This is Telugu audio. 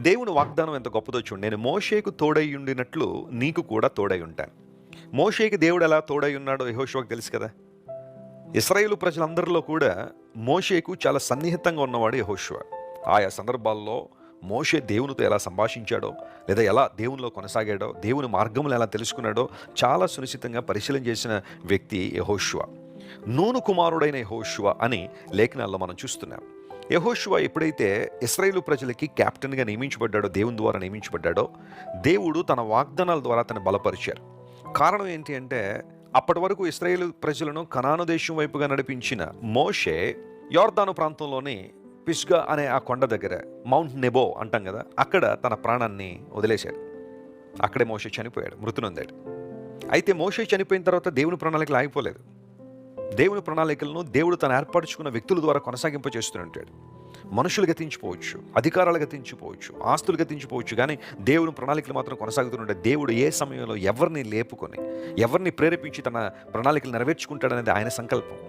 దేవుని వాగ్దానం ఎంత గొప్పదో చూడండి. నేను మోషేకు తోడై ఉండినట్లు నీకు కూడా తోడై ఉంటాను. మోషేకి దేవుడు ఎలా తోడై ఉన్నాడో యెహోషువకు తెలుసు కదా. ఇశ్రాయేలు ప్రజలందరిలో కూడా మోషేకు చాలా సన్నిహితంగా ఉన్నవాడు యెహోషువ. ఆయా సందర్భాల్లో మోషే దేవునితో ఎలా సంభాషించాడో, లేదా ఎలా దేవునిలో కొనసాగాడో, దేవుని మార్గములు ఎలా తెలుసుకున్నాడో చాలా సునిశ్చితంగా పరిశీలన చేసిన వ్యక్తి యెహోషువ. నూను కుమారుడైన యెహోషువ అని లేఖనాల్లో మనం చూస్తున్నాం. యెహోషువ ఎప్పుడైతే ఇశ్రాయేలు ప్రజలకి కెప్టెన్గా నియమించబడ్డాడో, దేవుని ద్వారా నియమించబడ్డాడో, దేవుడు తన వాగ్దానాల ద్వారా తను బలపరిచారు. కారణం ఏంటి అంటే, అప్పటి వరకు ఇశ్రాయేలు ప్రజలను కనాను దేశం వైపుగా నడిపించిన మోషే యోర్దాను ప్రాంతంలోని పిస్గా అనే ఆ కొండ దగ్గర, మౌంట్ నెబో అంటాం కదా, అక్కడ తన ప్రాణాన్ని వదిలేశాడు. అక్కడే మోషే చనిపోయాడు, మృతునొందాడు. అయితే మోషే చనిపోయిన తర్వాత దేవుని ప్రణాళికలు ఆగిపోలేదు. దేవుని ప్రణాళికలను దేవుడు తను ఏర్పరచుకున్న వ్యక్తుల ద్వారా కొనసాగింప చేస్తుంటాడు. మనుషులు గతించిపోవచ్చు, అధికారాలు గతించిపోవచ్చు, ఆస్తులు గతించిపోవచ్చు, కానీ దేవుని ప్రణాళికలు మాత్రం కొనసాగుతుంటే దేవుడు ఏ సమయంలో ఎవరిని లేపుకొని, ఎవరిని ప్రేరేపించి తన ప్రణాళికలు నెరవేర్చుకుంటాడనేది ఆయన సంకల్పం.